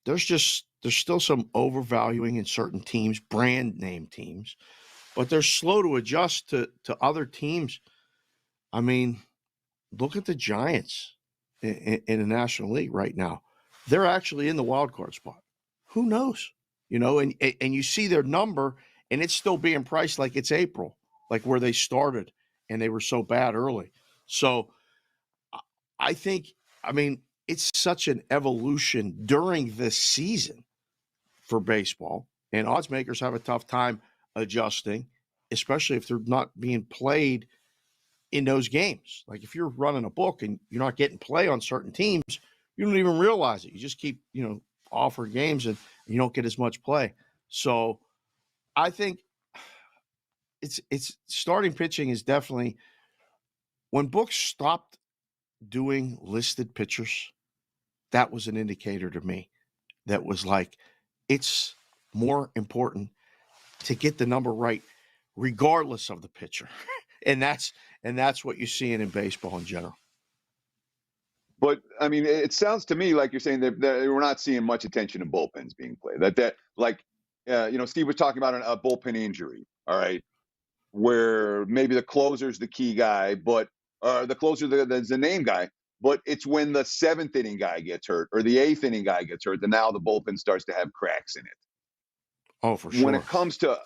there's still some overvaluing in certain teams, brand name teams, but they're slow to adjust to other teams. I mean, look at the Giants in the National League right now. They're actually in the wild card spot. Who knows? And you see their number, and it's still being priced like it's April, like where they started, and they were so bad early. So I think, it's such an evolution during this season for baseball, and odds makers have a tough time adjusting, especially if they're not being played in those games. Like if you're running a book and you're not getting play on certain teams, you don't even realize it. You just keep, offer games and you don't get as much play. So I think it's starting pitching is definitely when books stopped doing listed pitchers, that was an indicator to me that was like, it's more important to get the number right regardless of the pitcher. and that's what you're seeing in baseball in general. But I mean, it sounds to me like you're saying that we're not seeing much attention to bullpens being played. Steve was talking about a bullpen injury. All right, where maybe the closer's the key guy, but the closer the name guy. But it's when the 7th inning guy gets hurt or the 8th inning guy gets hurt, then now the bullpen starts to have cracks in it. Oh, for sure. When it comes to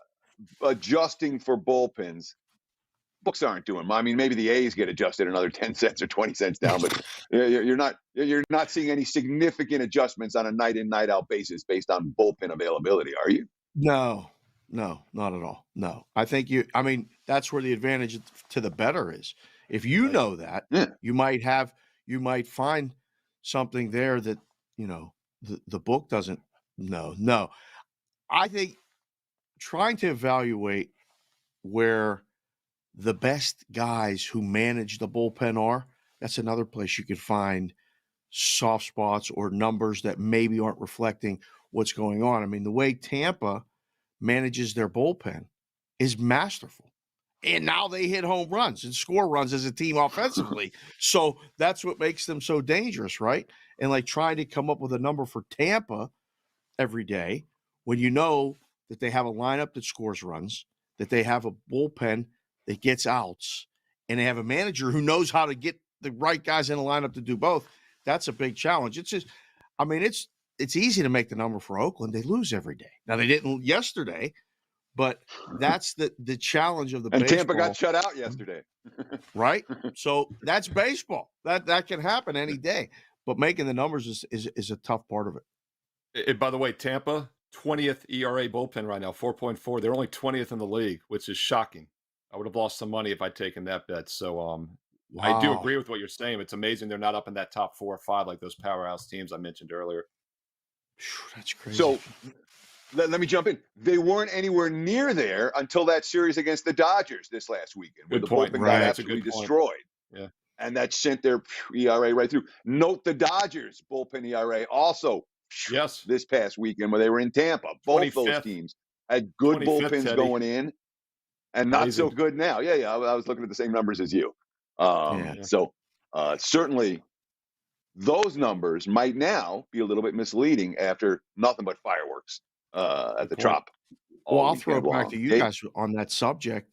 adjusting for bullpens, books aren't doing. I mean, maybe the A's get adjusted another 10 cents or 20 cents down, but you're not seeing any significant adjustments on a night in, night out basis based on bullpen availability, are you? No, not at all. No, I think that's where the advantage to the bettor is. If you know that, you might find something there that, the book doesn't know. No, I think trying to evaluate where the best guys who manage the bullpen are, that's another place you could find soft spots or numbers that maybe aren't reflecting what's going on. I mean, the way Tampa manages their bullpen is masterful. And now they hit home runs and score runs as a team offensively. So that's what makes them so dangerous, right? And like trying to come up with a number for Tampa every day when you know that they have a lineup that scores runs, that they have a bullpen that gets outs, and they have a manager who knows how to get the right guys in the lineup to do both. That's a big challenge. It's just, I mean, it's easy to make the number for Oakland. They lose every day. Now they didn't yesterday, but that's the challenge of the And baseball. Tampa got shut out yesterday. Right? So that's baseball. That can happen any day. But making the numbers is a tough part of it. By the way, Tampa, 20th ERA bullpen right now, 4.4. They're only 20th in the league, which is shocking. I would have lost some money if I'd taken that bet. So I do agree with what you're saying. It's amazing they're not up in that top 4 or 5 like those powerhouse teams I mentioned earlier. That's crazy. So let me jump in. They weren't anywhere near there until that series against the Dodgers this last weekend, where Good the point. bullpen Right. got That's a absolutely good point. destroyed. Yeah. And that sent their ERA right through. Note the Dodgers bullpen ERA also Yes. this past weekend where they were in Tampa. Both those 25th. teams had good 25th, bullpens Teddy. going in and not so Amazing. good now. Yeah. I was looking at the same numbers as you. So certainly those numbers might now be a little bit misleading after nothing but fireworks at the Trop. Well, I'll throw it weekend back long. to you Dave? guys on that subject.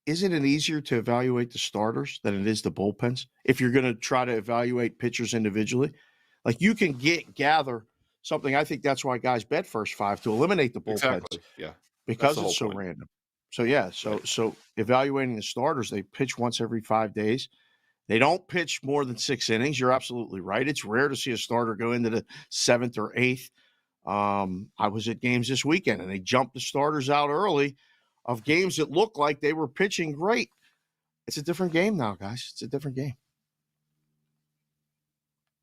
Isn't it easier to evaluate the starters than it is the bullpens? If you're going to try to evaluate pitchers individually, like you can gather something. I think that's why guys bet first 5 to eliminate the bullpens. Exactly. Yeah. Because the it's so whole point. random. So yeah, so evaluating the starters, they pitch once every 5 days. They don't pitch more than 6 innings. You're absolutely right. It's rare to see a starter go into the 7th or 8th. I was at games this weekend and they jumped the starters out early of games that looked like they were pitching great. It's a different game now, guys. It's a different game.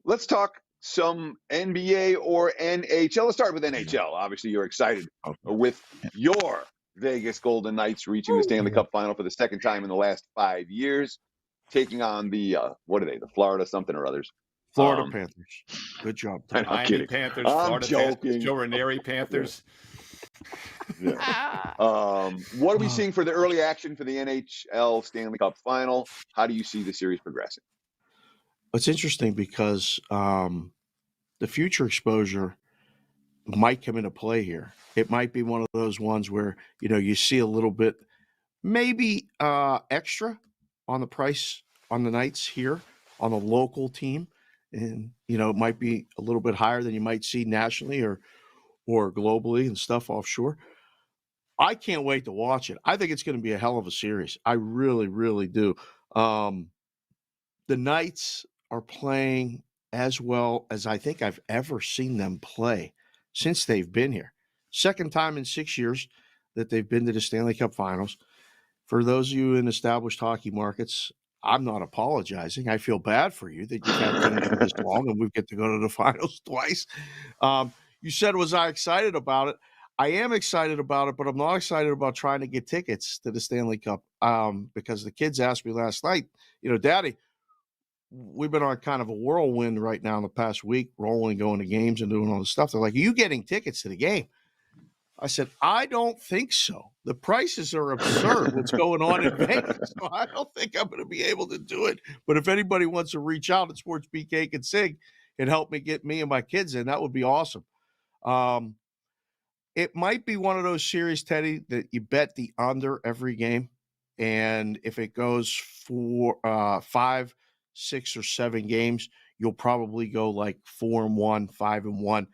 Let's talk some NBA or NHL. Let's start with NHL. Obviously, you're excited with your Vegas Golden Knights reaching the Stanley Cup final for the second time in the last 5 years, taking on the, what are they, the Florida something or others? Florida Panthers. Good job. I'm Miami kidding. Panthers, I'm Florida joking. Panthers, Joe Ranieri Panthers. Yeah. What are we seeing for the early action for the NHL Stanley Cup final? How do you see the series progressing? It's interesting because the future exposure might come into play here. It might be one of those ones where, you see a little bit, maybe extra on the price on the Knights here on a local team. And, it might be a little bit higher than you might see nationally or globally and stuff offshore. I can't wait to watch it. I think it's going to be a hell of a series. I really, really do. The Knights are playing as well as I think I've ever seen them play since they've been here. Second time in 6 years that they've been to the Stanley Cup Finals. For those of you in established hockey markets, I'm not apologizing. I feel bad for you that you've had teams for this long and we get to go to the finals twice. You said, was I excited about it? I am excited about it, but I'm not excited about trying to get tickets to the Stanley Cup because the kids asked me last night, Daddy, we've been on kind of a whirlwind right now in the past week, rolling, going to games and doing all this stuff. They're like, are you getting tickets to the game? I said, I don't think so. The prices are absurd. What's going on in Vegas? So I don't think I'm going to be able to do it. But if anybody wants to reach out at Sports Beat Cake and Sig and help me get me and my kids in, that would be awesome. It might be one of those series, Teddy, that you bet the under every game. And if it goes for 5, 6, or 7 games, you'll probably go like 4-1, 5-1.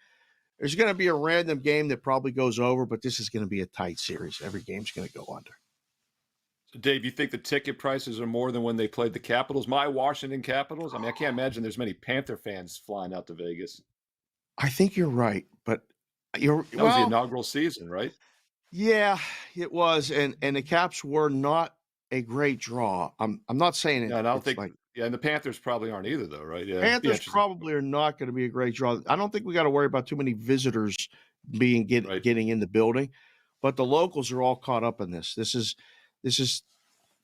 There's going to be a random game that probably goes over, but this is going to be a tight series. Every game's going to go under. So Dave, you think the ticket prices are more than when they played the Capitals? My Washington Capitals? I mean, I can't imagine there's many Panther fans flying out to Vegas. I think you're right, but That was the inaugural season, right? Yeah, it was, and the Caps were not a great draw. I'm not saying it. Yeah, and I don't it's think. like, And the Panthers probably aren't either, though, right? Yeah, Panthers probably are not going to be a great draw. I don't think we got to worry about too many visitors getting in the building, but the locals are all caught up in this. This is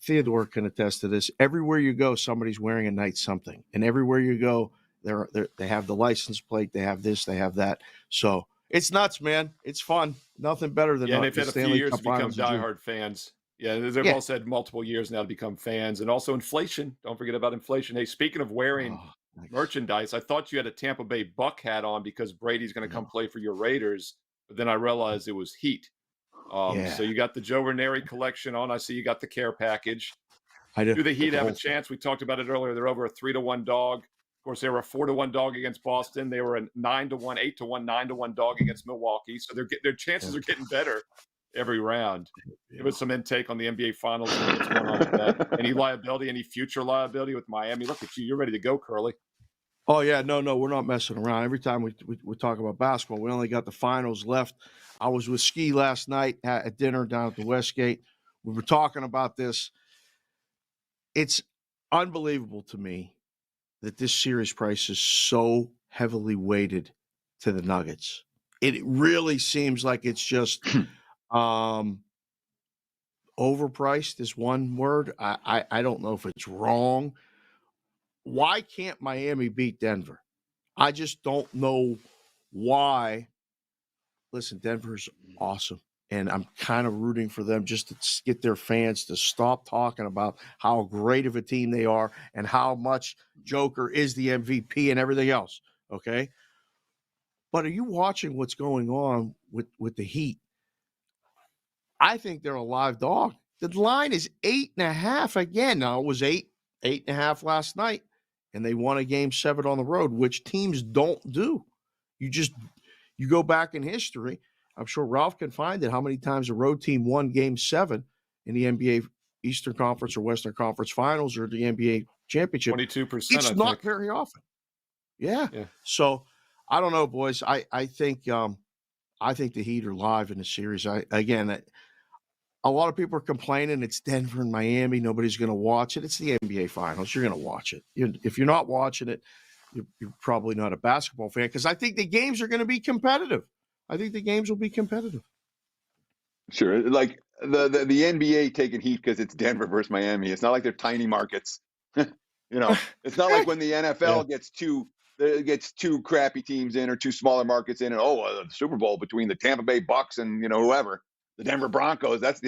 Theodore can attest to this. Everywhere you go, somebody's wearing a Knight something, and everywhere you go, they have the license plate, they have this, they have that. So It's nuts, man. It's fun. Nothing better than Yeah, and the they've had a few Stanley years Cup to become Finals in June. diehard fans. Yeah, they've Yeah. all said multiple years now to become fans. And also inflation. Don't forget about inflation. Hey, speaking of wearing Oh, nice. merchandise, I thought you had a Tampa Bay Buck hat on because Brady's going to come No. play for your Raiders, but then I realized it was Heat. Yeah. So you got the Joe Ranieri collection on. I see you got the care package. I do. Do the Heat The have a whole thing. chance? We talked about it earlier. They're over a 3-1 dog. Of course, they were a 4-1 dog against Boston. They were a 9-1, 8-1, 9-1 dog against Milwaukee. So their chances are getting better every round. Give us some intake on the NBA Finals and what's going on with that. Any liability, any future liability with Miami? Look at you. You're ready to go, Curly. Oh, yeah. No, we're not messing around. Every time we talk about basketball, we only got the finals left. I was with Ski last night at dinner down at the Westgate. We were talking about this. It's unbelievable to me that this series price is so heavily weighted to the Nuggets. It really seems like it's just overpriced is one word. I don't know if it's wrong. Why can't Miami beat Denver? I just don't know why. Listen, Denver's awesome, and I'm kind of rooting for them just to get their fans to stop talking about how great of a team they are and how much Joker is the MVP and everything else, okay? But are you watching what's going on with the Heat? I think they're a live dog. The line is 8.5 again. Now, it was 8.5 last night, and they won a Game 7 on the road, which teams don't do. You go back in history, I'm sure Ralph can find it, how many times a road team won Game 7 in the NBA Eastern Conference or Western Conference Finals or the NBA Championship. 22%, It's not very often. Yeah. So, I don't know, boys. I think the Heat are live in the series. A lot of people are complaining it's Denver and Miami. Nobody's going to watch it. It's the NBA Finals. You're going to watch it. If you're not watching it, you're probably not a basketball fan, because I think the games are going to be competitive. I think the games will be competitive. Sure. Like the NBA taking heat because it's Denver versus Miami. It's not like they're tiny markets. It's not like when the NFL gets two crappy teams in or two smaller markets in, and the Super Bowl between the Tampa Bay Bucks and whoever, the Denver Broncos. That's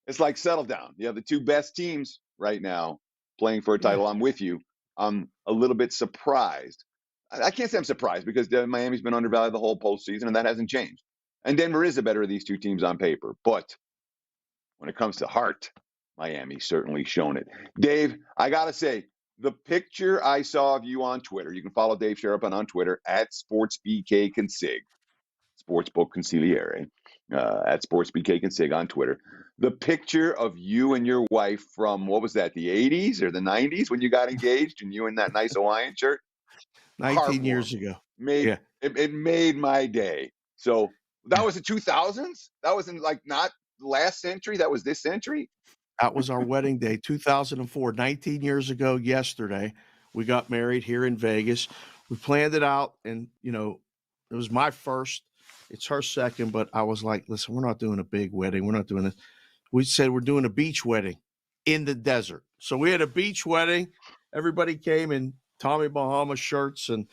it's like, settle down. You have the two best teams right now playing for a title. I'm with you. I'm a little bit surprised. I can't say I'm surprised because Miami's been undervalued the whole postseason, and that hasn't changed. And Denver is the better of these two teams on paper. But when it comes to heart, Miami's certainly shown it. Dave, I got to say, the picture I saw of you on Twitter, you can follow Dave Sharapan on Twitter at SportsBKConsig, Sportsbook Consigliere, at SportsBKConsig on Twitter. The picture of you and your wife from, what was that, the 80s or the 90s when you got engaged and you in that nice Hawaiian shirt? 19 years ago. It made my day. So that was the 2000s? That was not last century? That was this century? That was our wedding day, 2004, 19 years ago yesterday. We got married here in Vegas. We planned it out, and, it was my first. It's her second, but I was like, listen, we're not doing a big wedding. We're not doing this. We said we're doing a beach wedding in the desert. So we had a beach wedding. Everybody came in Tommy Bahama shirts and,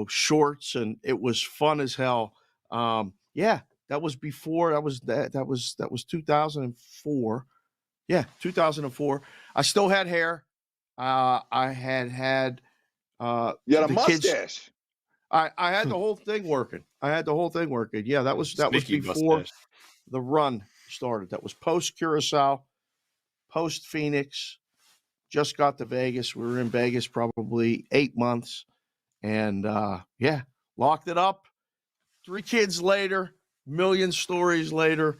shorts, and it was fun as hell. That was before. That was 2004. Yeah, 2004. I still had hair. I had you had a mustache. Kids. I had the whole thing working. Yeah, that was before mustache. The run started. That was post Curacao, post Phoenix. Just got to Vegas. We were in Vegas probably 8 months, and locked it up. 3 kids later, million stories later.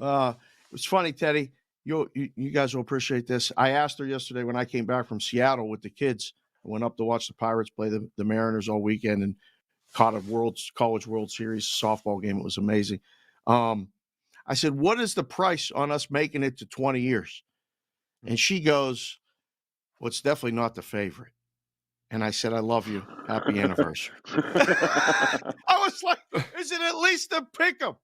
It was funny, Teddy. You guys will appreciate this. I asked her yesterday when I came back from Seattle with the kids. I went up to watch the Pirates play the Mariners all weekend and caught a College World Series softball game. It was amazing. I said, what is the price on us making it to 20 years? And she goes, well, it's definitely not the favorite. And I said, I love you. Happy anniversary. I was like, is it at least a pick 'em?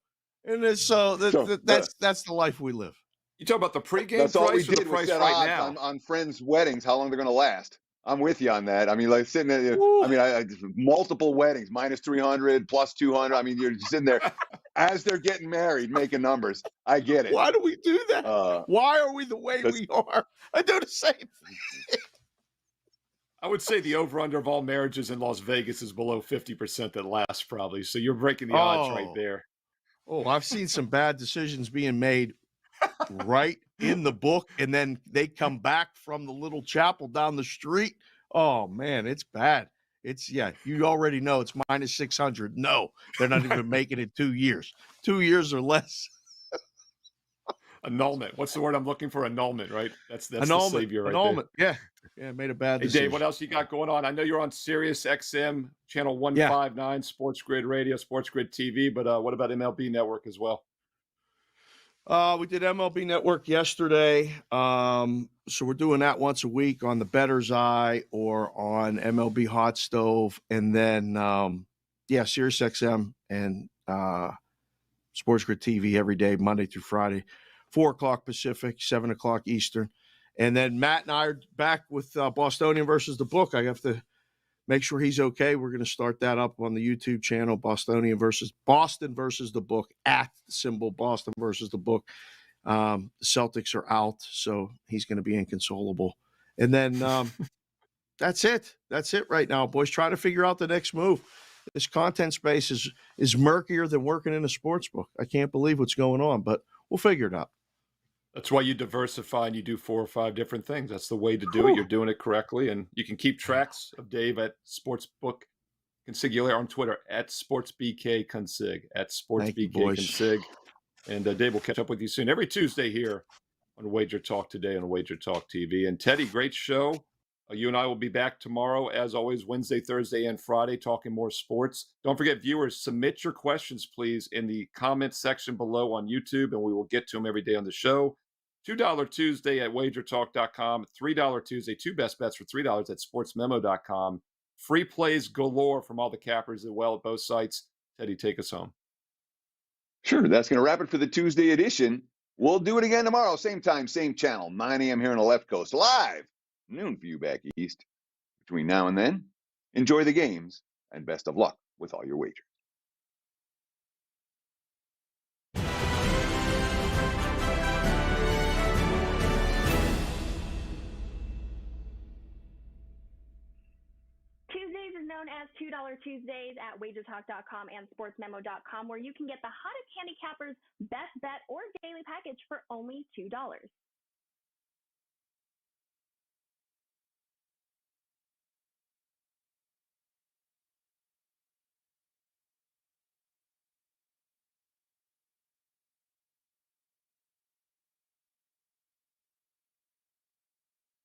And that's the life we live. You talk about the pregame That's price all we or the did was price set right odds now? on friends' weddings, how long they're going to last. I'm with you on that. I mean, like sitting there, I mean, I multiple weddings, minus 300, plus 200. I mean, you're just sitting there as they're getting married, making numbers. I get it. Why do we do that? Why are we the way we are? I do the same thing. I would say the over-under of all marriages in Las Vegas is below 50% that last, probably. So you're breaking the odds right there. Oh, I've seen some bad decisions being made right in the book, and then they come back from the little chapel down the street. Oh, man, it's bad. You already know it's minus 600. No, they're not even making it 2 years. 2 years or less. Annulment. What's the word I'm looking for? Annulment, right? That's annulment, the savior right annulment. there. Yeah, made a bad Hey, decision. Dave, what else you got going on? I know you're on Sirius XM, channel 159, Sports Grid Radio, Sports Grid TV, but what about MLB Network as well? We did MLB Network yesterday. So we're doing that once a week on the Bettor's Eye or on MLB Hot Stove. And then, Sirius XM and Sports Grid TV every day, Monday through Friday, 4 o'clock Pacific, 7 o'clock Eastern. And then Matt and I are back with Bostonian versus the book. I have to make sure he's okay. We're going to start that up on the YouTube channel, Boston versus the book, at the symbol Boston versus the book. The Celtics are out, so he's going to be inconsolable. And then that's it. That's it right now, boys. Try to figure out the next move. This content space is murkier than working in a sports book. I can't believe what's going on, but we'll figure it out. That's why you diversify and you do 4 or 5 different things. That's the way to do it. You're doing it correctly. And you can keep tracks of Dave at Sportsbook Consigliere on Twitter, at SportsBKConsig, at SportsBKConsig. And Dave will catch up with you soon. Every Tuesday here on Wager Talk Today on Wager Talk TV. And Teddy, great show. You and I will be back tomorrow, as always, Wednesday, Thursday, and Friday, talking more sports. Don't forget, viewers, submit your questions, please, in the comments section below on YouTube, and we will get to them every day on the show. $2 Tuesday at WagerTalk.com, $3 Tuesday, 2 best bets for $3 at SportsMemo.com. Free plays galore from all the cappers as well at both sites. Teddy, take us home. Sure, that's going to wrap it for the Tuesday edition. We'll do it again tomorrow, same time, same channel, 9 a.m. here on the left coast, live, noon for you back east. Between now and then, enjoy the games, and best of luck with all your wagers. Tuesdays is known as $2 Tuesdays at WagerTalk.com and SportsMemo.com, where you can get the hottest handicappers, best bet, or daily package for only $2.